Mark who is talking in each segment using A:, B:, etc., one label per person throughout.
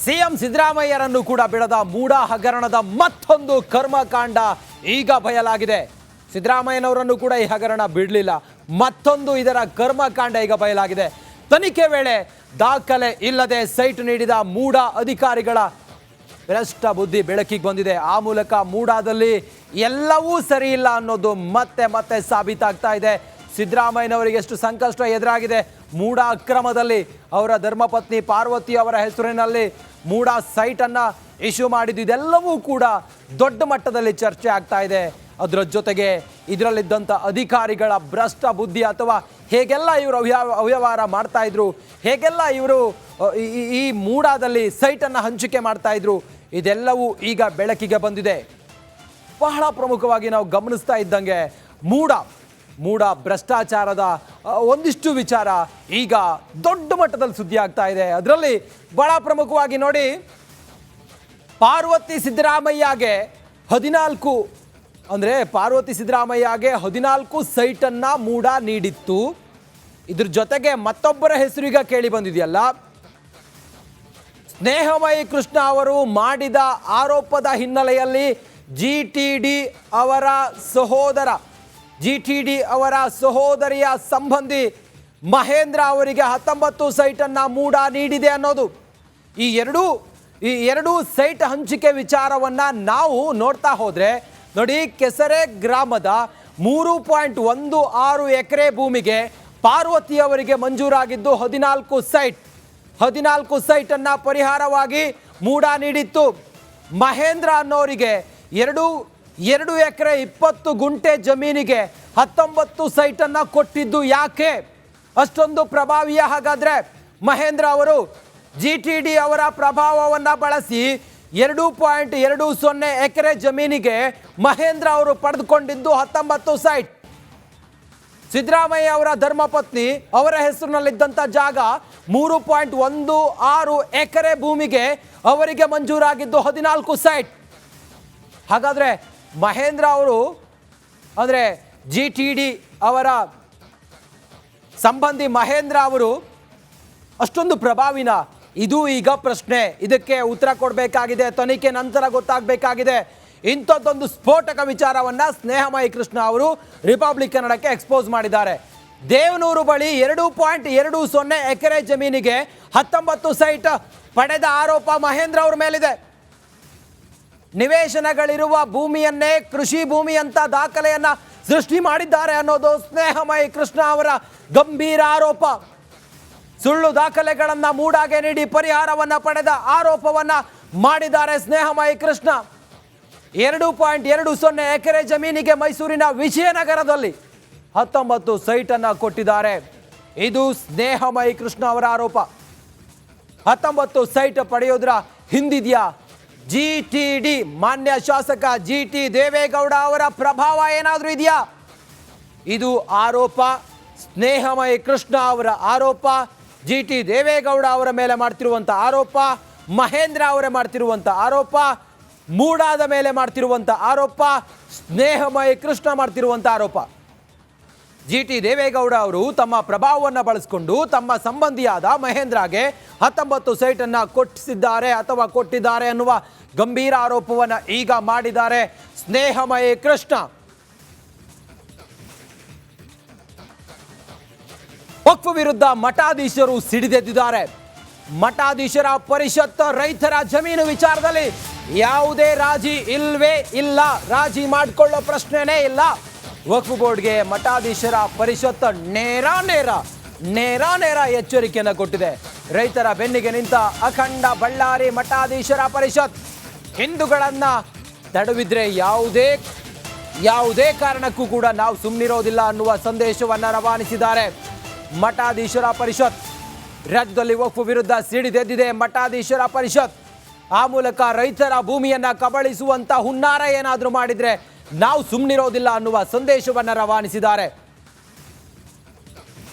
A: CM ಸಿದ್ದರಾಮಯ್ಯರನ್ನು ಕೂಡ ಬಿಡದ ಮೂಡ ಹಗರಣದ ಮತ್ತೊಂದು ಕರ್ಮಕಾಂಡ ಈಗ ಬಯಲಾಗಿದೆ. ಸಿದ್ದರಾಮಯ್ಯನವರನ್ನು ಕೂಡ ಈ ಹಗರಣ ಬಿಡಲಿಲ್ಲ. ಮತ್ತೊಂದು ಇದರ ಕರ್ಮಕಾಂಡ ಈಗ ಬಯಲಾಗಿದೆ. ತನಿಖೆ ವೇಳೆ ದಾಖಲೆ ಇಲ್ಲದೆ ಸೈಟ್ ನೀಡಿದ ಮೂಡ ಅಧಿಕಾರಿಗಳ ಭ್ರಷ್ಟ ಬುದ್ಧಿ ಬೆಳಕಿಗೆ ಬಂದಿದೆ. ಆ ಮೂಲಕ ಮೂಡಾದಲ್ಲಿ ಎಲ್ಲವೂ ಸರಿ ಇಲ್ಲ ಅನ್ನೋದು ಮತ್ತೆ ಮತ್ತೆ ಸಾಬೀತಾಗ್ತಾ ಇದೆ. ಸಿದ್ದರಾಮಯ್ಯನವರಿಗೆ ಎಷ್ಟು ಸಂಕಷ್ಟ ಎದುರಾಗಿದೆ. ಮೂಡ ಅಕ್ರಮದಲ್ಲಿ ಅವರ ಧರ್ಮಪತ್ನಿ ಪಾರ್ವತಿ ಅವರ ಹೆಸರಿನಲ್ಲಿ ಮೂಡ ಸೈಟನ್ನು ಇಶ್ಯೂ ಮಾಡಿದ್ದು ಇದೆಲ್ಲವೂ ಕೂಡ ದೊಡ್ಡ ಮಟ್ಟದಲ್ಲಿ ಚರ್ಚೆ ಆಗ್ತಾ ಇದೆ. ಅದರ ಜೊತೆಗೆ ಇದರಲ್ಲಿದ್ದಂಥ ಅಧಿಕಾರಿಗಳ ಭ್ರಷ್ಟ ಬುದ್ಧಿ ಅಥವಾ ಹೇಗೆಲ್ಲ ಇವರು ಅವ್ಯವಹಾರ ಮಾಡ್ತಾ ಇದ್ರು, ಹೇಗೆಲ್ಲ ಇವರು ಈ ಮೂಡಾದಲ್ಲಿ ಸೈಟನ್ನು ಹಂಚಿಕೆ ಮಾಡ್ತಾ ಇದ್ರು, ಇದೆಲ್ಲವೂ ಈಗ ಬೆಳಕಿಗೆ ಬಂದಿದೆ. ಬಹಳ ಪ್ರಮುಖವಾಗಿ ನಾವು ಗಮನಿಸ್ತಾ ಇದ್ದಂಗೆ ಮೂಡ ಭ್ರಷ್ಟಾಚಾರದ ಒಂದಿಷ್ಟು ವಿಚಾರ ಈಗ ದೊಡ್ಡ ಮಟ್ಟದಲ್ಲಿ ಸುದ್ದಿ ಆಗ್ತಾ ಇದೆ. ಅದರಲ್ಲಿ ಬಹಳ ಪ್ರಮುಖವಾಗಿ ನೋಡಿ, ಪಾರ್ವತಿ ಸಿದ್ದರಾಮಯ್ಯಗೆ 14 ಸೈಟನ್ನು ಮೂಡ ನೀಡಿತ್ತು. ಇದ್ರ ಜೊತೆಗೆ ಮತ್ತೊಬ್ಬರ ಹೆಸರು ಈಗ ಕೇಳಿ ಬಂದಿದೆಯಲ್ಲ, ಸ್ನೇಹಮಯಿ ಕೃಷ್ಣ ಅವರು ಮಾಡಿದ ಆರೋಪದ ಹಿನ್ನೆಲೆಯಲ್ಲಿ ಜಿಟಿಡಿ ಅವರ ಸಹೋದರಿಯ ಸಂಬಂಧಿ ಮಹೇಂದ್ರ ಅವರಿಗೆ 19 ಸೈಟನ್ನು ಮೂಡ ನೀಡಿದೆ ಅನ್ನೋದು. ಈ ಎರಡೂ ಸೈಟ್ ಹಂಚಿಕೆ ವಿಚಾರವನ್ನ ನಾವು ನೋಡ್ತಾ ಹೋದ್ರೆ ನೋಡಿ, ಕೆಸರೆ ಗ್ರಾಮದ 3.16 ಎಕರೆ ಭೂಮಿಗೆ ಪಾರ್ವತಿ ಅವರಿಗೆ ಮಂಜೂರಾಗಿದ್ದು 14 ಸೈಟನ್ನು ಪರಿಹಾರವಾಗಿ ಮೂಡ ನೀಡಿತ್ತು. ಮಹೇಂದ್ರ ಅನ್ನೋರಿಗೆ 2 ಎಕರೆ 20 ಗುಂಟೆ ಜಮೀನಿಗೆ 19 ಸೈಟನ್ನು ಕೊಟ್ಟಿದ್ದು ಯಾಕೆ? ಅಷ್ಟೊಂದು ಪ್ರಭಾವಿಯ ಹಾಗಾದ್ರೆ ಮಹೇಂದ್ರ ಅವರು? ಜಿಟಿಡಿ ಅವರ ಪ್ರಭಾವವನ್ನು ಬಳಸಿ 2.20 ಎಕರೆ ಜಮೀನಿಗೆ ಮಹೇಂದ್ರ ಅವರು ಪಡೆದುಕೊಂಡಿದ್ದು 19 ಸೈಟ್. ಸಿದ್ದರಾಮಯ್ಯ ಅವರ ಧರ್ಮಪತ್ನಿ ಅವರ ಹೆಸರಿನಲ್ಲಿದ್ದಂಥ ಜಾಗ 3.16 ಎಕರೆ ಭೂಮಿಗೆ ಅವರಿಗೆ ಮಂಜೂರಾಗಿದ್ದು 14 ಸೈಟ್. ಹಾಗಾದ್ರೆ ಮಹೇಂದ್ರ ಅವರು ಅಂದರೆ ಜಿಟಿಡಿ ಅವರ ಸಂಬಂಧಿ ಮಹೇಂದ್ರ ಅವರು ಅಷ್ಟೊಂದು ಪ್ರಭಾವಿನ? ಇದು ಈಗ ಪ್ರಶ್ನೆ. ಇದಕ್ಕೆ ಉತ್ತರ ಕೊಡಬೇಕಾಗಿದೆ. ತನಿಖೆ ನಂತರ ಗೊತ್ತಾಗಬೇಕಾಗಿದೆ. ಇಂಥದ್ದೊಂದು ಸ್ಫೋಟಕ ವಿಚಾರವನ್ನ ಸ್ನೇಹಮಯಿ ಕೃಷ್ಣ ಅವರು ರಿಪಬ್ಲಿಕ್ ಕನ್ನಡಕ್ಕೆ ಎಕ್ಸ್ಪೋಸ್ ಮಾಡಿದ್ದಾರೆ. ದೇವನೂರು ಬಳಿ 2.20 ಎಕರೆ ಜಮೀನಿಗೆ 19 ಸೈಟ್ ಪಡೆದ ಆರೋಪ ಮಹೇಂದ್ರ ಅವರ ಮೇಲಿದೆ. ನಿವೇಶನಗಳಿರುವ ಭೂಮಿಯನ್ನೇ ಕೃಷಿ ಭೂಮಿ ಅಂತ ದಾಖಲೆಯನ್ನ ಸೃಷ್ಟಿ ಮಾಡಿದ್ದಾರೆ ಅನ್ನೋದು ಸ್ನೇಹಮಯಿ ಕೃಷ್ಣ ಅವರ ಗಂಭೀರ ಆರೋಪ. ಸುಳ್ಳು ದಾಖಲೆಗಳನ್ನ ಮೂಡಾಗೆ ನೀಡಿ ಪರಿಹಾರವನ್ನ ಪಡೆದ ಆರೋಪವನ್ನ ಮಾಡಿದ್ದಾರೆ ಸ್ನೇಹಮಯಿ ಕೃಷ್ಣ. 2.20 ಎಕರೆ ಜಮೀನಿಗೆ ಮೈಸೂರಿನ ವಿಜಯನಗರದಲ್ಲಿ 19 ಸೈಟನ್ನು ಕೊಟ್ಟಿದ್ದಾರೆ. ಇದು ಸ್ನೇಹಮಯಿ ಕೃಷ್ಣ ಅವರ ಆರೋಪ. 19 ಸೈಟ್ ಪಡೆಯೋದ್ರ ಹಿಂದಿದೆಯಾ ಜಿಟಿಡಿ ಮಾನ್ಯ ಶಾಸಕ ಜಿಟಿ ದೇವೇಗೌಡ ಅವರ ಪ್ರಭಾವ ಏನಾದರೂ ಇದೆಯಾ? ಇದು ಆರೋಪ. ಸ್ನೇಹಮಯಿ ಕೃಷ್ಣ ಅವರ ಆರೋಪ, ಜಿಟಿ ದೇವೇಗೌಡ ಅವರ ಮೇಲೆ ಮಾಡ್ತಿರುವಂಥ ಆರೋಪ, ಮಹೇಂದ್ರ ಅವರೇ ಮಾಡ್ತಿರುವಂಥ ಆರೋಪ, ಮೂಡಾದ ಮೇಲೆ ಮಾಡ್ತಿರುವಂಥ ಆರೋಪ, ಸ್ನೇಹಮಯಿ ಕೃಷ್ಣ ಮಾಡ್ತಿರುವಂಥ ಆರೋಪ. ಜಿಟಿ ದೇವೇಗೌಡ ಅವರು ತಮ್ಮ ಪ್ರಭಾವವನ್ನು ಬಳಸಿಕೊಂಡು ತಮ್ಮ ಸಂಬಂಧಿಯಾದ ಮಹೇಂದ್ರಗೆ 19 ಸೈಟನ್ನು ಕೊಟ್ಟಿದ್ದಾರೆ ಅನ್ನುವ ಗಂಭೀರ ಆರೋಪವನ್ನು ಈಗ ಮಾಡಿದ್ದಾರೆ ಸ್ನೇಹಮಯಿ ಕೃಷ್ಣ. ವಕ್ಫ್ ವಿರುದ್ಧ ಮಠಾಧೀಶರು ಸಿಡಿದೆದ್ದಿದ್ದಾರೆ. ಮಠಾಧೀಶರ ಪರಿಷತ್ ರೈತರ ಜಮೀನು ವಿಚಾರದಲ್ಲಿ ಯಾವುದೇ ರಾಜಿ ಇಲ್ಲ, ರಾಜಿ ಮಾಡಿಕೊಳ್ಳೋ ಪ್ರಶ್ನೆನೇ ಇಲ್ಲ. ವಕ್ಫ್ ಬೋರ್ಡ್ಗೆ ಮಠಾಧೀಶರ ಪರಿಷತ್ ನೇರ ಎಚ್ಚರಿಕೆಯನ್ನು ಕೊಟ್ಟಿದೆ. ರೈತರ ಬೆನ್ನಿಗೆ ನಿಂತ ಅಖಂಡ ಬಳ್ಳಾರಿ ಮಠಾಧೀಶರ ಪರಿಷತ್ ಹಿಂದೂಗಳನ್ನ ತಡವಿದ್ರೆ ಯಾವುದೇ ಕಾರಣಕ್ಕೂ ಕೂಡ ನಾವು ಸುಮ್ಮನಿರೋದಿಲ್ಲ ಅನ್ನುವ ಸಂದೇಶವನ್ನು ರವಾನಿಸಿದ್ದಾರೆ. ಮಠಾಧೀಶರ ಪರಿಷತ್ ರಾಜ್ಯದಲ್ಲಿ ವಕ್ಫ್ ವಿರುದ್ಧ ಸಿಡಿದೆದ್ದಿದೆ ಮಠಾಧೀಶರ ಪರಿಷತ್. ಆ ಮೂಲಕ ರೈತರ ಭೂಮಿಯನ್ನ ಕಬಳಿಸುವಂತ ಹುನ್ನಾರ ಏನಾದರೂ ಮಾಡಿದ್ರೆ ನಾವು ಸುಮ್ಮನಿರೋದಿಲ್ಲ ಅನ್ನುವ ಸಂದೇಶವನ್ನು ರವಾನಿಸಿದ್ದಾರೆ.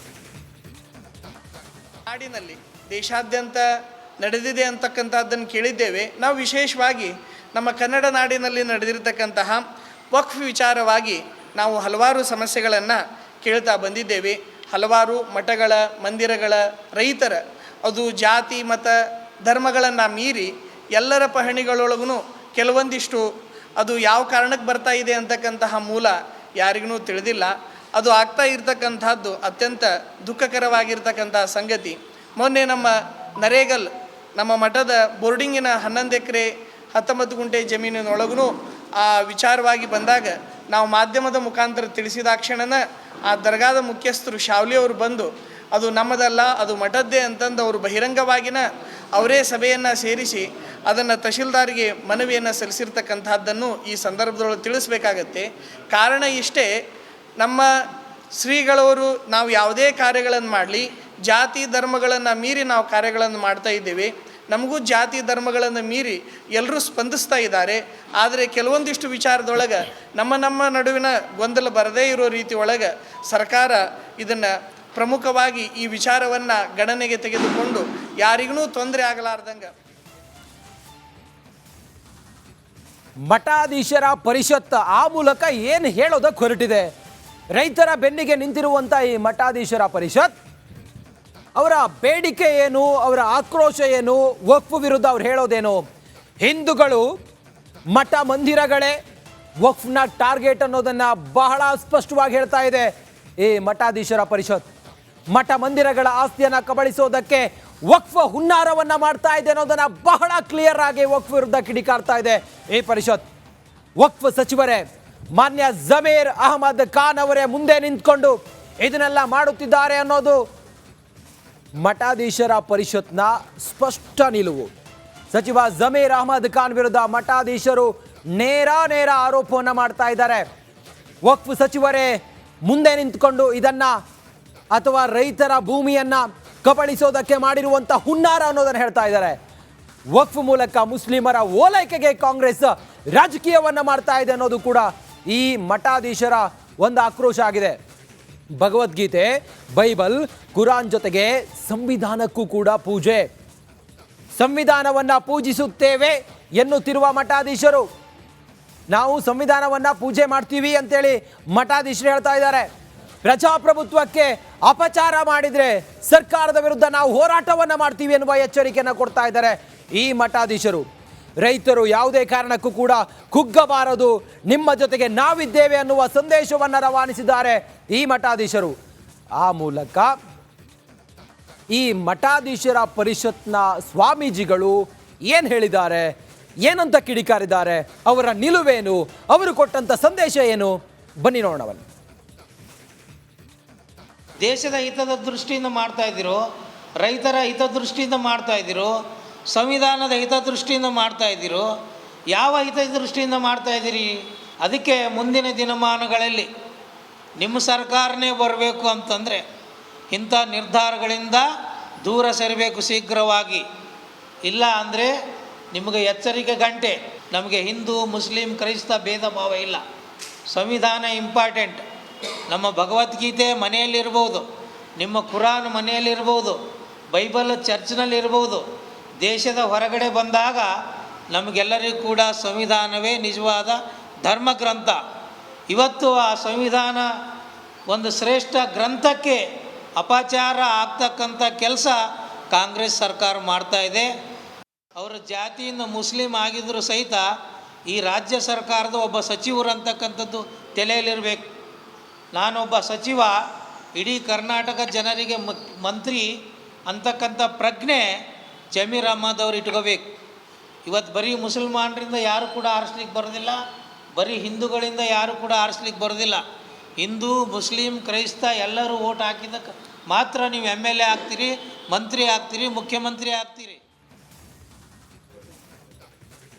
B: ನಾಡಿನಲ್ಲಿ ದೇಶಾದ್ಯಂತ ನಡೆದಿದೆ ಅಂತಕ್ಕಂಥದ್ದನ್ನು ಕೇಳಿದ್ದೇವೆ. ನಾವು ವಿಶೇಷವಾಗಿ ನಮ್ಮ ಕನ್ನಡ ನಾಡಿನಲ್ಲಿ ನಡೆದಿರತಕ್ಕಂತಹ ವಕ್ಫ್ ವಿಚಾರವಾಗಿ ನಾವು ಹಲವಾರು ಸಮಸ್ಯೆಗಳನ್ನು ಕೇಳ್ತಾ ಬಂದಿದ್ದೇವೆ. ಹಲವಾರು ಮಠಗಳ ಮಂದಿರಗಳ ರೈತರ ಅದು ಜಾತಿ ಮತ ಧರ್ಮಗಳನ್ನು ಮೀರಿ ಎಲ್ಲರ ಪಹಣಿಗಳೊಳಗೂ ಕೆಲವೊಂದಿಷ್ಟು ಅದು ಯಾವ ಕಾರಣಕ್ಕೆ ಬರ್ತಾ ಇದೆ ಅಂತಕ್ಕಂತಹ ಮೂಲ ಯಾರಿಗೂ ತಿಳಿದಿಲ್ಲ. ಅದು ಆಗ್ತಾ ಇರ್ತಕ್ಕಂಥದ್ದು ಅತ್ಯಂತ ದುಃಖಕರವಾಗಿರ್ತಕ್ಕಂತಹ ಸಂಗತಿ. ಮೊನ್ನೆ ನಮ್ಮ ನರೇಗಲ್ ನಮ್ಮ ಮಠದ ಬೋರ್ಡಿಂಗಿನ 11 ಎಕರೆ 19 ಗುಂಟೆ ಜಮೀನಿನೊಳಗೂ ಆ ವಿಚಾರವಾಗಿ ಬಂದಾಗ ನಾವು ಮಾಧ್ಯಮದ ಮುಖಾಂತರ ತಿಳಿಸಿದಾಕ್ಷಣನ ಆ ದರ್ಗಾದ ಮುಖ್ಯಸ್ಥರು ಶಾವ್ಲಿ ಅವರು ಬಂದು ಅದು ನಮ್ಮದಲ್ಲ, ಅದು ಮಠದ್ದೇ ಅಂತಂದು ಅವರು ಬಹಿರಂಗವಾಗಿನ ಅವರೇ ಸಭೆಯನ್ನು ಸೇರಿಸಿ ಅದನ್ನು ತಹಶೀಲ್ದಾರ್ಗೆ ಮನವಿಯನ್ನು ಸಲ್ಲಿಸಿರ್ತಕ್ಕಂಥದ್ದನ್ನು ಈ ಸಂದರ್ಭದೊಳಗೆ ತಿಳಿಸ್ಬೇಕಾಗತ್ತೆ. ಕಾರಣ ಇಷ್ಟೇ, ನಮ್ಮ ಶ್ರೀಗಳವರು ನಾವು ಯಾವುದೇ ಕಾರ್ಯಗಳನ್ನು ಮಾಡಲಿ ಜಾತಿ ಧರ್ಮಗಳನ್ನು ಮೀರಿ ನಾವು ಕಾರ್ಯಗಳನ್ನು ಮಾಡ್ತಾ ಇದ್ದೇವೆ. ನಮಗೂ ಜಾತಿ ಧರ್ಮಗಳನ್ನು ಮೀರಿ ಎಲ್ಲರೂ ಸ್ಪಂದಿಸ್ತಾ ಇದ್ದಾರೆ. ಆದರೆ ಕೆಲವೊಂದಿಷ್ಟು ವಿಚಾರದೊಳಗೆ ನಮ್ಮ ನಡುವಿನ ಗೊಂದಲ ಬರದೇ ಇರೋ ರೀತಿ ಒಳಗೆ ಸರ್ಕಾರ ಇದನ್ನು ಪ್ರಮುಖವಾಗಿ ಈ ವಿಚಾರವನ್ನು ಗಣನೆಗೆ ತೆಗೆದುಕೊಂಡು ಯಾರಿಗೂ ತೊಂದರೆ ಆಗಲಾರ್ದಂಗೆ
A: ಮಠಾಧೀಶರ ಪರಿಷತ್ ಆ ಮೂಲಕ ಏನು ಹೇಳೋದಕ್ಕೆ ಹೊರಟಿದೆ. ರೈತರ ಬೆನ್ನಿಗೆ ನಿಂತಿರುವಂಥ ಈ ಮಠಾಧೀಶರ ಪರಿಷತ್ ಅವರ ಬೇಡಿಕೆ ಏನು, ಅವರ ಆಕ್ರೋಶ ಏನು, ವಕ್ಫ್ ವಿರುದ್ಧ ಅವ್ರು ಹೇಳೋದೇನು, ಹಿಂದೂಗಳು ಮಠ ಮಂದಿರಗಳೇ ವಕ್ಫ್ನ ಟಾರ್ಗೆಟ್ ಅನ್ನೋದನ್ನು ಬಹಳ ಸ್ಪಷ್ಟವಾಗಿ ಹೇಳ್ತಾ ಇದೆ ಈ ಮಠಾಧೀಶರ ಪರಿಷತ್. ಮಠ ಮಂದಿರಗಳ ಆಸ್ತಿಯನ್ನು ಕಬಳಿಸೋದಕ್ಕೆ ವಕ್ಫ್ ಹುನ್ನಾರವನ್ನು ಮಾಡ್ತಾ ಇದೆ ಅನ್ನೋದನ್ನು ಬಹಳ ಕ್ಲಿಯರ್ ಆಗಿ ವಕ್ಫ್ ವಿರುದ್ಧ ಕಿಡಿಕಾರ್ತಾ ಇದೆ ಈ ಪರಿಷತ್. ವಕ್ಫ್ ಸಚಿವರೇ ಮಾನ್ಯ ಜಮೀರ್ ಅಹಮದ್ ಖಾನ್ ಅವರೇ ಮುಂದೆ ನಿಂತ್ಕೊಂಡು ಇದನ್ನೆಲ್ಲ ಮಾಡುತ್ತಿದ್ದಾರೆ ಅನ್ನೋದು ಮಠಾಧೀಶರ ಪರಿಷತ್ನ ಸ್ಪಷ್ಟ ನಿಲುವು. ಸಚಿವ ಜಮೀರ್ ಅಹಮದ್ ಖಾನ್ ವಿರುದ್ಧ ಮಠಾಧೀಶರು ನೇರ ಆರೋಪವನ್ನು ಮಾಡ್ತಾ ಇದ್ದಾರೆ. ವಕ್ಫ್ ಸಚಿವರೇ ಮುಂದೆ ನಿಂತ್ಕೊಂಡು ಇದನ್ನ ಅಥವಾ ರೈತರ ಭೂಮಿಯನ್ನ ಕಬಳಿಸೋದಕ್ಕೆ ಮಾಡಿರುವಂಥ ಹುನ್ನಾರ ಅನ್ನೋದನ್ನು ಹೇಳ್ತಾ ಇದ್ದಾರೆ. ವಕ್ಫ್ ಮೂಲಕ ಮುಸ್ಲಿಮರ ಓಲೈಕೆಗೆ ಕಾಂಗ್ರೆಸ್ ರಾಜಕೀಯವನ್ನ ಮಾಡ್ತಾ ಇದೆ ಅನ್ನೋದು ಕೂಡ ಈ ಮಠಾಧೀಶರ ಒಂದು ಆಕ್ರೋಶ ಆಗಿದೆ. ಭಗವದ್ಗೀತೆ, ಬೈಬಲ್, ಕುರಾನ್ ಜೊತೆಗೆ ಸಂವಿಧಾನಕ್ಕೂ ಕೂಡ ಪೂಜೆ. ಸಂವಿಧಾನವನ್ನ ಪೂಜಿಸುತ್ತೇವೆ ಎನ್ನುತ್ತಿರುವ ಮಠಾಧೀಶರು ನಾವು ಸಂವಿಧಾನವನ್ನ ಪೂಜೆ ಮಾಡ್ತೀವಿ ಅಂತೇಳಿ ಮಠಾಧೀಶರು ಹೇಳ್ತಾ ಇದ್ದಾರೆ. ಪ್ರಜಾಪ್ರಭುತ್ವಕ್ಕೆ ಅಪಚಾರ ಮಾಡಿದ್ರೆ ಸರ್ಕಾರದ ವಿರುದ್ಧ ನಾವು ಹೋರಾಟವನ್ನ ಮಾಡ್ತೀವಿ ಎನ್ನುವ ಎಚ್ಚರಿಕೆಯನ್ನು ಕೊಡ್ತಾ ಇದ್ದಾರೆ ಈ ಮಠಾಧೀಶರು. ರೈತರು ಯಾವುದೇ ಕಾರಣಕ್ಕೂ ಕೂಡ ಕುಗ್ಗಬಾರದು, ನಿಮ್ಮ ಜೊತೆಗೆ ನಾವಿದ್ದೇವೆ ಅನ್ನುವ ಸಂದೇಶವನ್ನು ರವಾನಿಸಿದ್ದಾರೆ ಈ ಮಠಾಧೀಶರು. ಆ ಮೂಲಕ ಈ ಮಠಾಧೀಶರ ಪರಿಷತ್ನ ಸ್ವಾಮೀಜಿಗಳು ಏನು ಹೇಳಿದ್ದಾರೆ, ಏನಂತ ಕಿಡಿಕಾರಿದ್ದಾರೆ, ಅವರ ನಿಲುವೇನು, ಅವರು ಕೊಟ್ಟಂತ ಸಂದೇಶ ಏನು, ಬನ್ನಿ ನೋಡೋಣ.
C: ದೇಶದ ಹಿತದ ದೃಷ್ಟಿಯಿಂದ ಮಾಡ್ತಾ ಇದ್ದೀರೋ, ರೈತರ ಹಿತದೃಷ್ಟಿಯಿಂದ ಮಾಡ್ತಾ ಇದ್ದೀರೋ, ಸಂವಿಧಾನದ ಹಿತದೃಷ್ಟಿಯಿಂದ ಮಾಡ್ತಾ ಇದ್ದೀರೋ, ಯಾವ ಹಿತದೃಷ್ಟಿಯಿಂದ ಮಾಡ್ತಾ ಇದ್ದೀರಿ? ಅದಕ್ಕೆ ಮುಂದಿನ ದಿನಮಾನಗಳಲ್ಲಿ ನಿಮ್ಮ ಸರ್ಕಾರನೇ ಬರಬೇಕು ಅಂತಂದರೆ ಇಂಥ ನಿರ್ಧಾರಗಳಿಂದ ದೂರ ಸರಿಬೇಕು ಶೀಘ್ರವಾಗಿ. ಇಲ್ಲ ಅಂದರೆ ನಿಮಗೆ ಎಚ್ಚರಿಕೆ ಗಂಟೆ. ನಮಗೆ ಹಿಂದೂ ಮುಸ್ಲಿಂ ಕ್ರೈಸ್ತ ಭೇದ ಭಾವ ಇಲ್ಲ. ಸಂವಿಧಾನ ಇಂಪಾರ್ಟೆಂಟ್. ನಮ್ಮ ಭಗವದ್ಗೀತೆ ಮನೆಯಲ್ಲಿರ್ಬೋದು, ನಿಮ್ಮ ಕುರಾನ್ ಮನೆಯಲ್ಲಿರ್ಬೋದು, ಬೈಬಲ್ ಚರ್ಚ್ನಲ್ಲಿರ್ಬೋದು. ದೇಶದ ಹೊರಗಡೆ ಬಂದಾಗ ನಮಗೆಲ್ಲರಿಗೂ ಕೂಡ ಸಂವಿಧಾನವೇ ನಿಜವಾದ ಧರ್ಮ ಗ್ರಂಥ. ಇವತ್ತು ಆ ಸಂವಿಧಾನ ಒಂದು ಶ್ರೇಷ್ಠ ಗ್ರಂಥಕ್ಕೆ ಅಪಚಾರ ಆಗ್ತಕ್ಕಂಥ ಕೆಲಸ ಕಾಂಗ್ರೆಸ್ ಸರ್ಕಾರ ಮಾಡ್ತಾ ಇದೆ. ಅವರ ಜಾತಿಯಿಂದ ಮುಸ್ಲಿಂ ಆಗಿದ್ದರೂ ಸಹಿತ ಈ ರಾಜ್ಯ ಸರ್ಕಾರದ ಒಬ್ಬ ಸಚಿವರು ಅಂತಕ್ಕಂಥದ್ದು ತಲೆಯಲ್ಲಿರಬೇಕು. ನಾನೊಬ್ಬ ಸಚಿವ, ಇಡೀ ಕರ್ನಾಟಕ ಜನರಿಗೆ ಮಂತ್ರಿ ಅಂತಕ್ಕಂಥ ಪ್ರಜ್ಞೆ ಜಮೀರ್ ಅಹಮದ್ ಅವರು ಇಟ್ಕೋಬೇಕು. ಇವತ್ತು ಬರೀ ಮುಸಲ್ಮಾನರಿಂದ ಯಾರು ಕೂಡ ಆರಿಸ್ಲಿಕ್ಕೆ ಬರೋದಿಲ್ಲ, ಬರೀ ಹಿಂದೂಗಳಿಂದ ಯಾರು ಕೂಡ ಆರಿಸ್ಲಿಕ್ಕೆ ಬರೋದಿಲ್ಲ. ಹಿಂದೂ ಮುಸ್ಲಿಂ ಕ್ರೈಸ್ತ ಎಲ್ಲರೂ ಓಟ್ ಹಾಕಿದ್ದಕ್ಕೆ ಮಾತ್ರ ನೀವು MLA ಆಗ್ತೀರಿ, ಮಂತ್ರಿ ಆಗ್ತೀರಿ, ಮುಖ್ಯಮಂತ್ರಿ ಆಗ್ತೀರಿ.